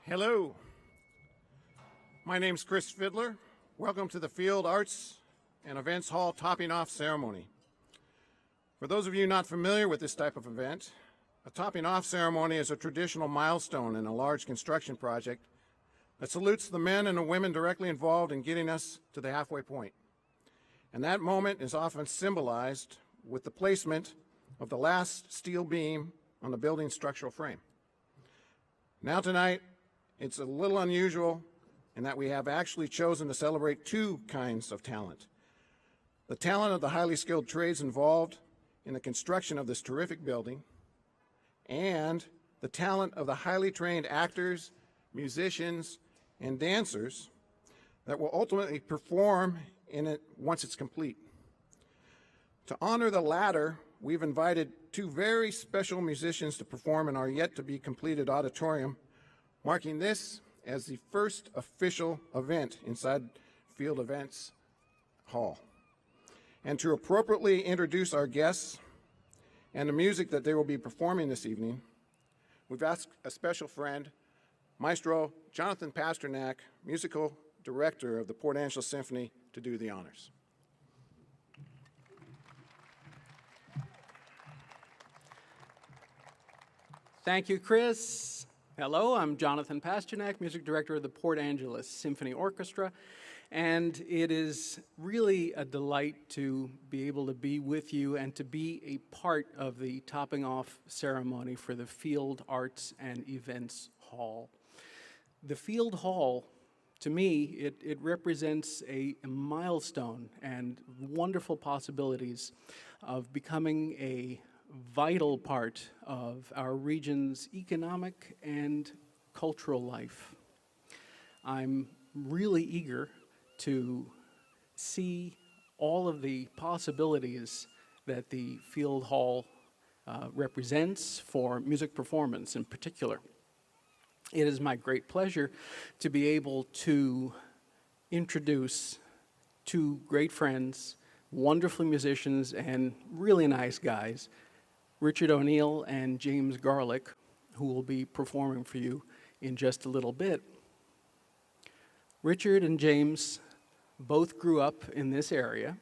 Hello, my name's Chris Fiddler. Welcome to the Field Arts and Events Hall topping off ceremony. For those of you not familiar with this type of event, a topping off ceremony is a traditional milestone in a large construction project that salutes the men and the women directly involved in getting us to the halfway point. And that moment is often symbolized with the placement of the last steel beam on the building's structural frame. Now tonight, it's a little unusual in that we have actually chosen to celebrate two kinds of talent. The talent of the highly skilled trades involved in the construction of this terrific building, and the talent of the highly trained actors, musicians, and dancers that will ultimately perform in it once it's complete. To honor the latter, we've invited two very special musicians to perform in our yet-to-be-completed auditorium, marking this as the first official event inside Field Events Hall. And to appropriately introduce our guests and the music that they will be performing this evening, we've asked a special friend, Maestro Jonathan Pasternak, musical director of the Port Angeles Symphony, to do the honors. Thank you, Chris. Hello, I'm Jonathan Pasternak, music director of the Port Angeles Symphony Orchestra, and it is really a delight to be able to be with you and to be a part of the topping off ceremony for the Field Arts and Events Hall. The Field Hall, to me, it represents a milestone and wonderful possibilities of becoming a vital part of our region's economic and cultural life. I'm really eager to see all of the possibilities that the Field Hall represents for music performance in particular. It is my great pleasure to be able to introduce two great friends, wonderful musicians, and really nice guys, Richard O'Neill and James Garlick, who will be performing for you in just a little bit. Richard and James both grew up in this area,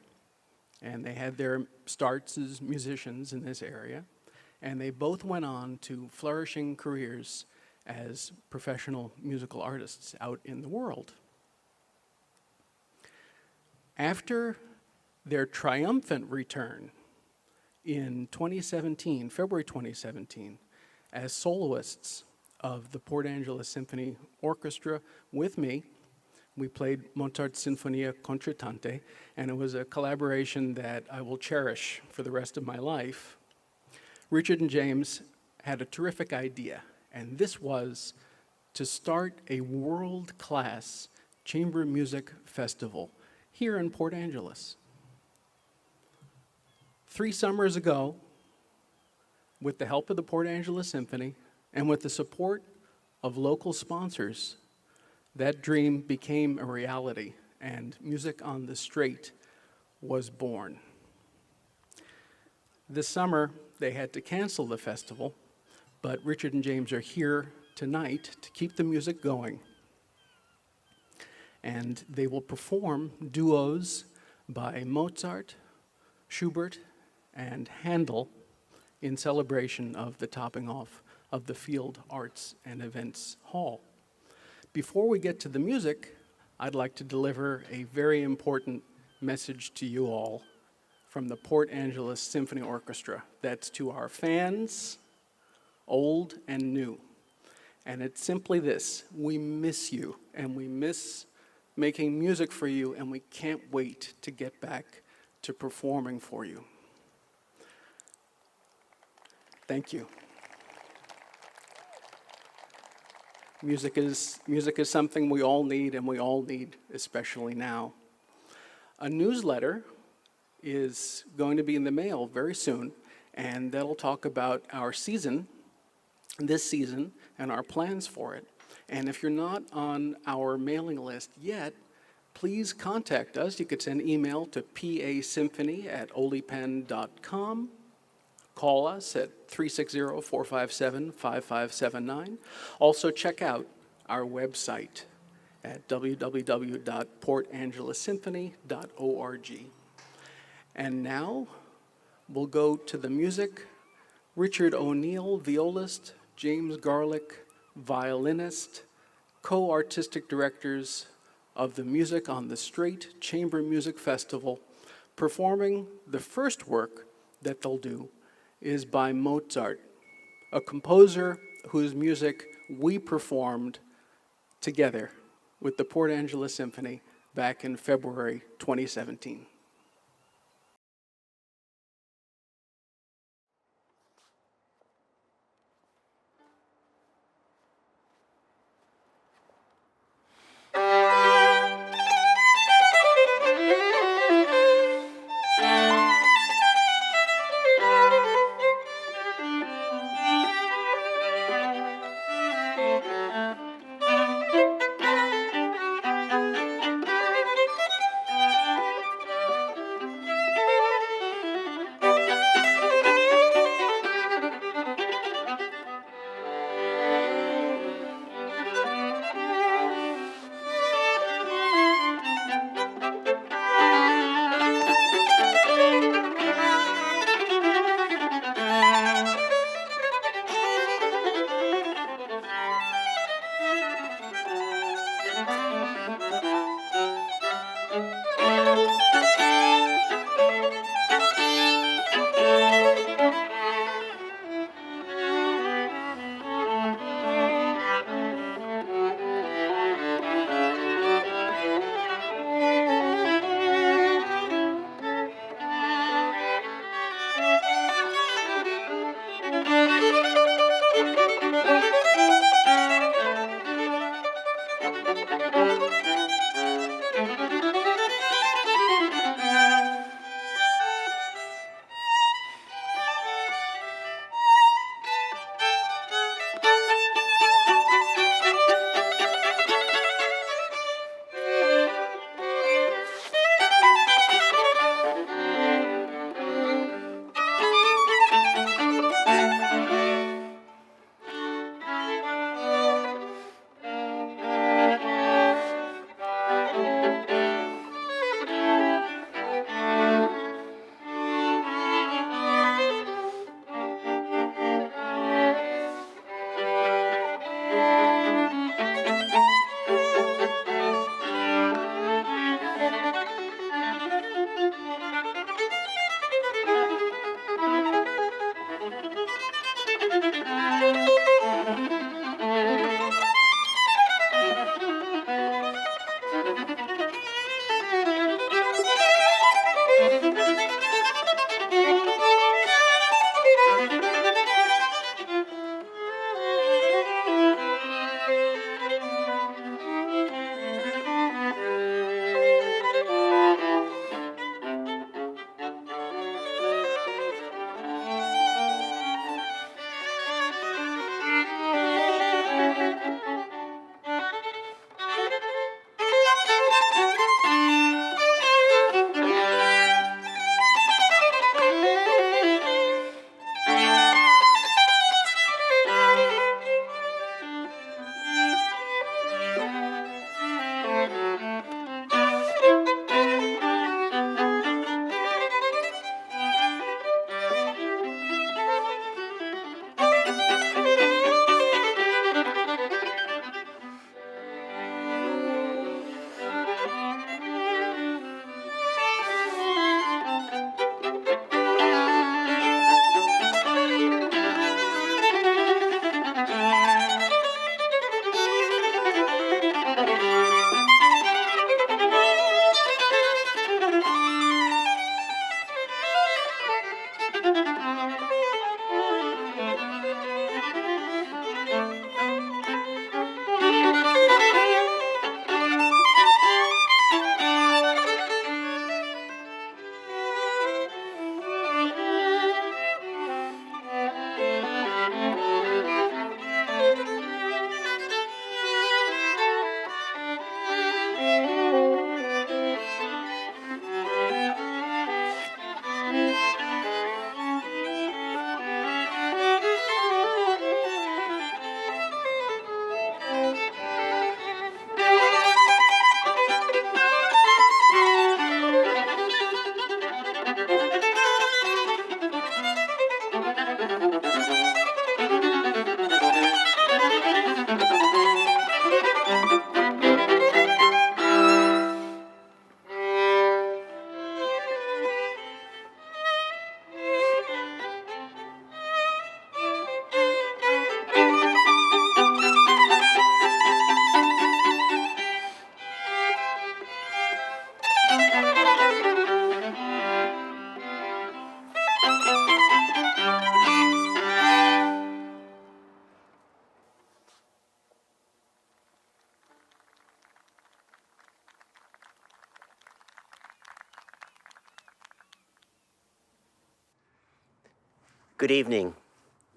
and they had their starts as musicians in this area, and they both went on to flourishing careers as professional musical artists out in the world. After their triumphant return in 2017, February 2017, as soloists of the Port Angeles Symphony Orchestra with me, we played Mozart's Sinfonia Concertante, and it was a collaboration that I will cherish for the rest of my life. Richard and James had a terrific idea, and this was to start a world-class chamber music festival here in Port Angeles. 3 summers ago, with the help of the Port Angeles Symphony and with the support of local sponsors, that dream became a reality, and Music on the Straight was born. This summer, they had to cancel the festival, but Richard and James are here tonight to keep the music going. And they will perform duos by Mozart, Schubert, and Handel in celebration of the topping off of the Field Arts and Events Hall. Before we get to the music, I'd like to deliver a very important message to you all from the Port Angeles Symphony Orchestra. That's to our fans, old and new. And it's simply this: we miss you, and we miss making music for you, and we can't wait to get back to performing for you. Thank you. Music is something we all need, and we all need especially now. A newsletter is going to be in the mail very soon, and that'll talk about our season, this season, and our plans for it. And if you're not on our mailing list yet, please contact us. You could send email to pasymphony@olipen.com. Call us at 360-457-5579. Also check out our website at www.portangelossymphony.org. And now we'll go to the music. Richard O'Neill, violist, James Garlick, violinist, co-artistic directors of the Music on the Straight Chamber Music Festival, performing the first work that they'll do is by Mozart, a composer whose music we performed together with the Port Angeles Symphony back in February 2017. Good evening.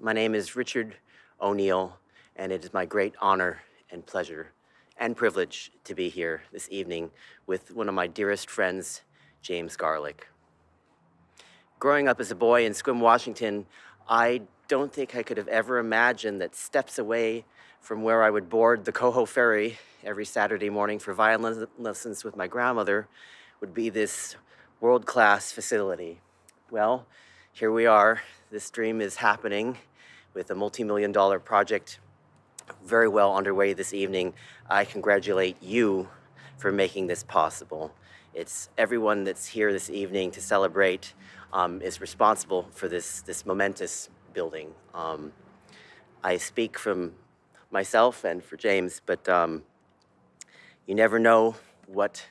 My name is Richard O'Neill, and it is my great honor and pleasure and privilege to be here this evening with one of my dearest friends, James Garlick. Growing up as a boy in Sequim, Washington, I don't think I could have ever imagined that steps away from where I would board the Coho Ferry every Saturday morning for violin lessons with my grandmother would be this world-class facility. Well, here we are. This dream is happening with a multi-million-dollar project very well underway this evening. I congratulate you for making this possible. It's everyone that's here this evening to celebrate is responsible for this momentous building. I speak from myself and for James, but you never know what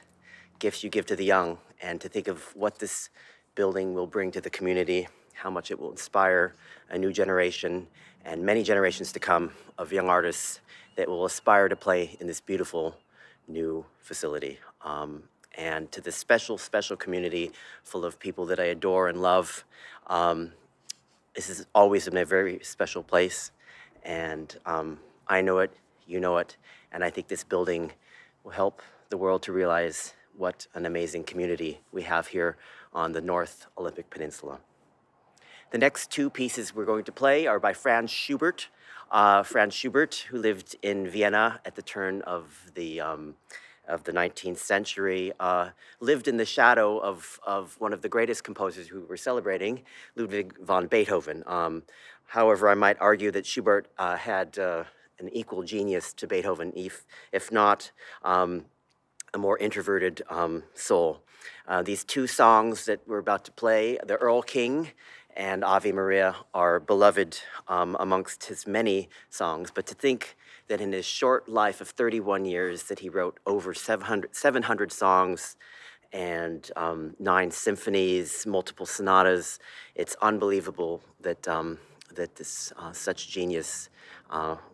gifts you give to the young, and to think of what this building will bring to the community, how much it will inspire a new generation and many generations to come of young artists that will aspire to play in this beautiful new facility. And to this special, special community full of people that I adore and love, this has always been a very special place, and I know it, you know it, and I think this building will help the world to realize what an amazing community we have here on the North Olympic Peninsula. The next two pieces we're going to play are by Franz Schubert. Franz Schubert, who lived in Vienna at the turn of the 19th century, lived in the shadow of one of the greatest composers who we're celebrating, Ludwig van Beethoven. However, I might argue that Schubert had an equal genius to Beethoven, if not a more introverted soul. These two songs that we're about to play, The Earl King and Ave Maria, are beloved amongst his many songs, but to think that in his short life of 31 years that he wrote over 700 songs and 9 symphonies, multiple sonatas, it's unbelievable that that this such genius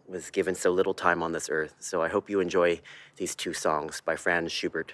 was given so little time on this earth. So I hope you enjoy these two songs by Franz Schubert.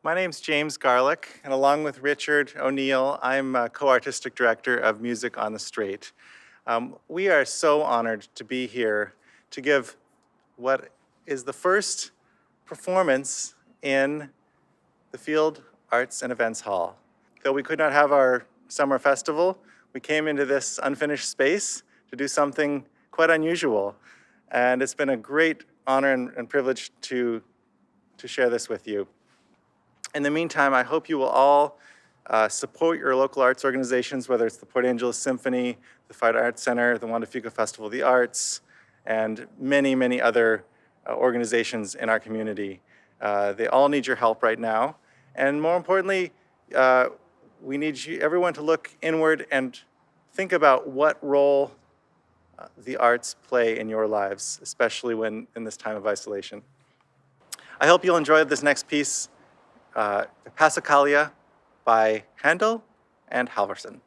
My name's James Garlick, and along with Richard O'Neill, I'm co-artistic director of Music on the Straight. We are so honored to be here to give what is the first performance in the Field Arts and Events Hall. Though we could not have our summer festival, we came into this unfinished space to do something quite unusual. And it's been a great honor and privilege to share this with you. In the meantime, I hope you will all support your local arts organizations, whether it's the Port Angeles Symphony, the Fine Arts Center, the Juan de Fuca Festival of the Arts, and many, many other organizations in our community. They all need your help right now. And more importantly, we need everyone to look inward and think about what role the arts play in your lives, especially when in this time of isolation. I hope you'll enjoy this next piece, Passacaglia by Handel and Halvorsen.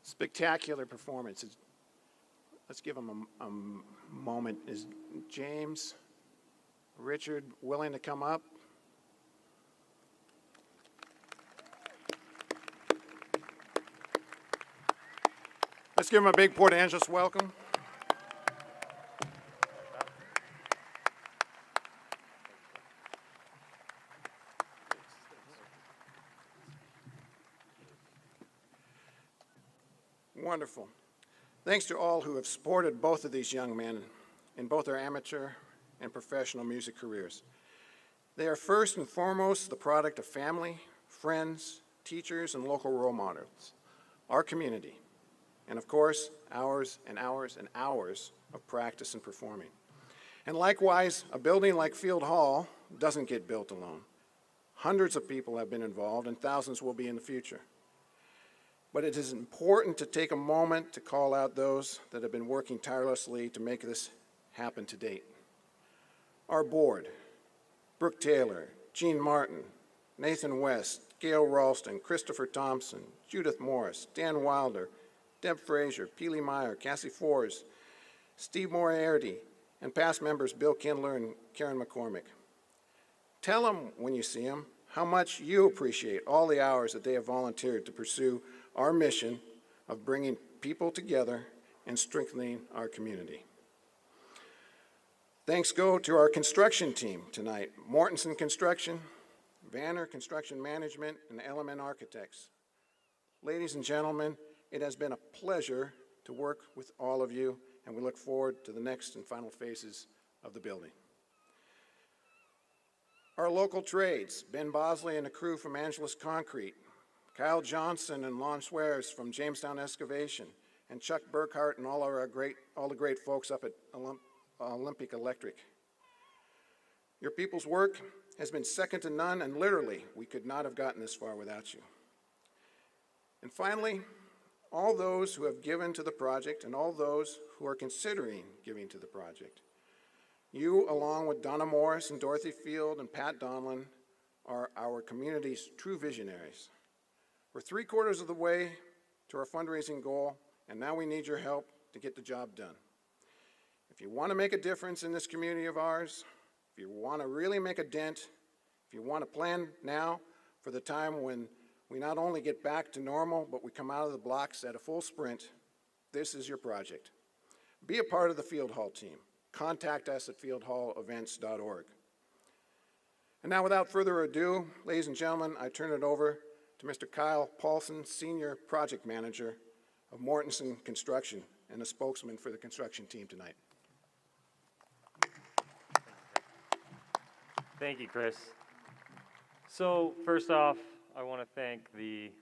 Spectacular performance. Let's give them a moment. Is James, Richard willing to come up? Let's give them a big Port Angeles welcome. Wonderful. Thanks to all who have supported both of these young men in both their amateur and professional music careers. They are first and foremost the product of family, friends, teachers, and local role models, our community, and of course, hours and hours and hours of practice and performing. And likewise, a building like Field Hall doesn't get built alone. Hundreds of people have been involved, and thousands will be in the future. But it is important to take a moment to call out those that have been working tirelessly to make this happen to date. Our board, Brooke Taylor, Jean Martin, Nathan West, Gail Ralston, Christopher Thompson, Judith Morris, Dan Wilder, Deb Frazier, Peely Meyer, Cassie Fors, Steve Moriarty, and past members Bill Kindler and Karen McCormick. Tell them when you see them how much you appreciate all the hours that they have volunteered to pursue our mission of bringing people together and strengthening our community. Thanks go to our construction team tonight, Mortenson Construction, Vanner Construction Management, and Element Architects. Ladies and gentlemen, it has been a pleasure to work with all of you, and we look forward to the next and final phases of the building. Our local trades, Ben Bosley and a crew from Angeles Concrete, Kyle Johnson and Lon Swears from Jamestown Excavation, and Chuck Burkhart and all the great folks up at Olympic Electric. Your people's work has been second to none, and literally, we could not have gotten this far without you. And finally, all those who have given to the project and all those who are considering giving to the project. You, along with Donna Morris and Dorothy Field and Pat Donlin, are our community's true visionaries. We're 3/4 of the way to our fundraising goal, and now we need your help to get the job done. If you want to make a difference in this community of ours, if you want to really make a dent, if you want to plan now for the time when we not only get back to normal, but we come out of the blocks at a full sprint, this is your project. Be a part of the Field Hall team. Contact us at fieldhallevents.org. And now, without further ado, ladies and gentlemen, I turn it over to Mr. Kyle Paulson, Senior Project Manager of Mortenson Construction and a spokesman for the construction team tonight. Thank you, Chris. So first off, I want to thank the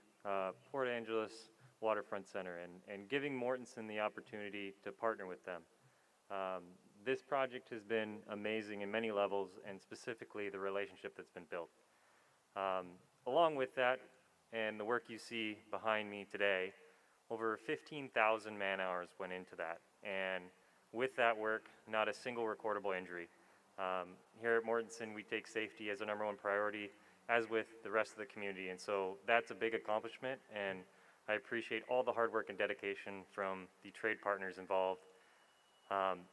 Port Angeles Waterfront Center and giving Mortensen the opportunity to partner with them. This project has been amazing in many levels, and specifically the relationship that's been built. Along with that, and the work you see behind me today, over 15,000 man-hours went into that. And with that work, not a single recordable injury. Here at Mortensen, we take safety as a #1 priority, as with the rest of the community. And so that's a big accomplishment, and I appreciate all the hard work and dedication from the trade partners involved.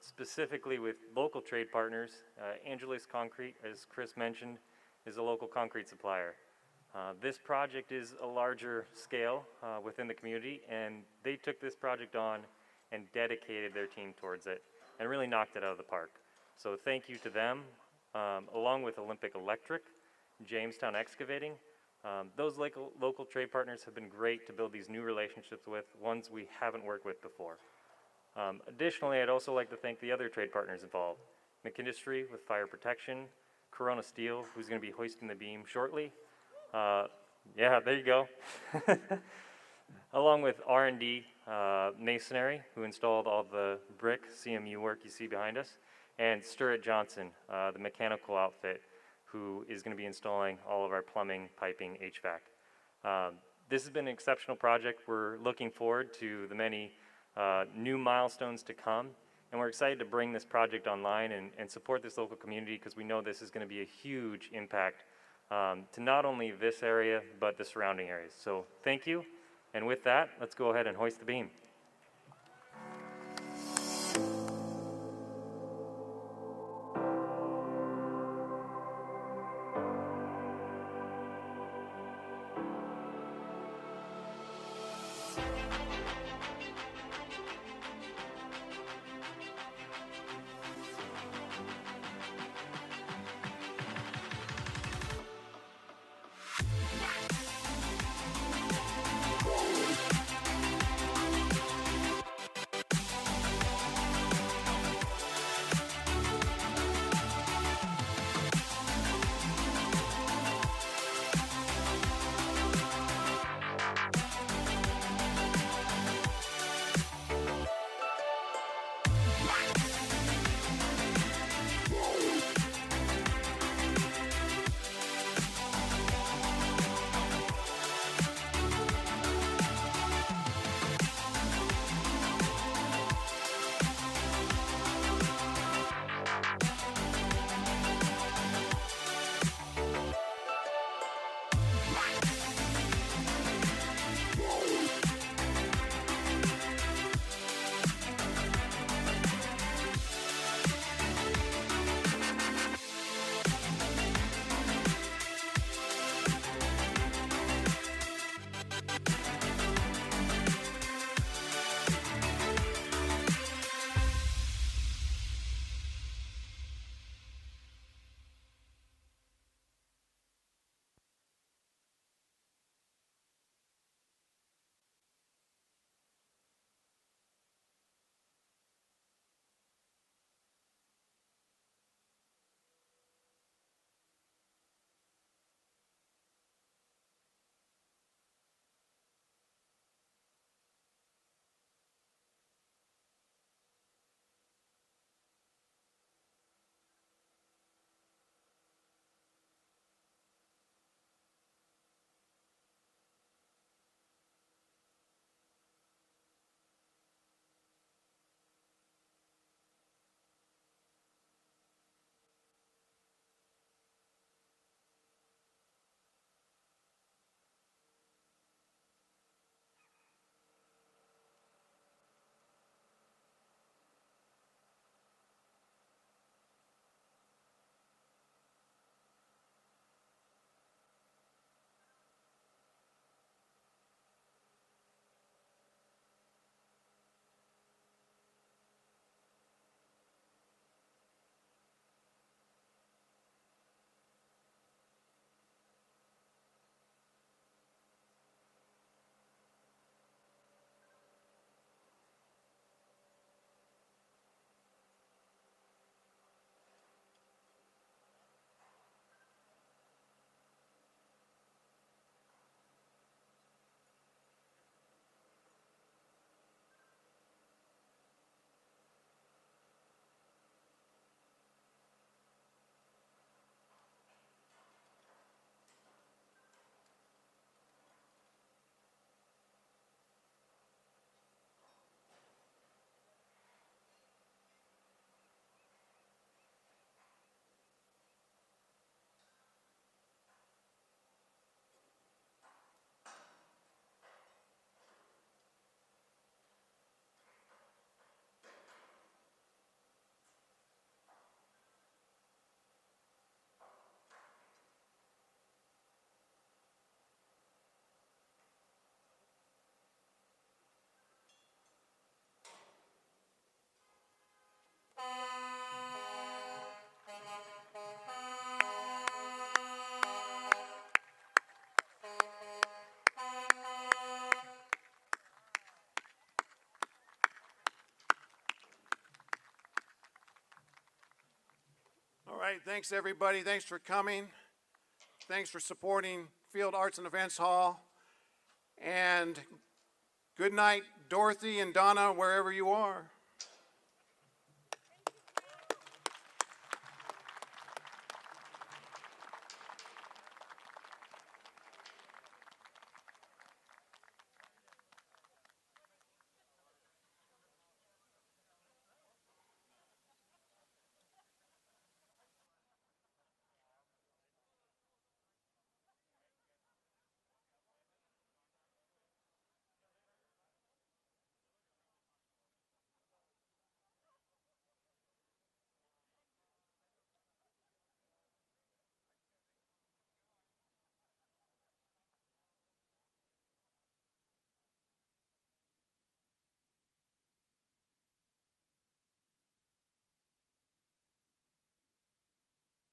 Specifically with local trade partners, Angeles Concrete, as Chris mentioned, is a local concrete supplier. This project is a larger scale within the community, and they took this project on and dedicated their team towards it and really knocked it out of the park. So thank you to them, along with Olympic Electric, Jamestown Excavating. Those local trade partners have been great to build these new relationships with, ones we haven't worked with before. Additionally, I'd also like to thank the other trade partners involved. McIndustry with fire protection, Corona Steel, who's going to be hoisting the beam shortly. Yeah, there you go. Along with R&D Masonry, who installed all the brick CMU work you see behind us, and Sturrett Johnson, the mechanical outfit, who is going to be installing all of our plumbing, piping, HVAC. This has been an exceptional project. We're looking forward to the many new milestones to come, and we're excited to bring this project online and support this local community, because we know this is going to be a huge impact to not only this area, but the surrounding areas. So thank you, and with that, let's go ahead and hoist the beam. thanks everybody. Thanks for coming. Thanks for supporting Field Arts and Events Hall. And good night, Dorothy and Donna, wherever you are.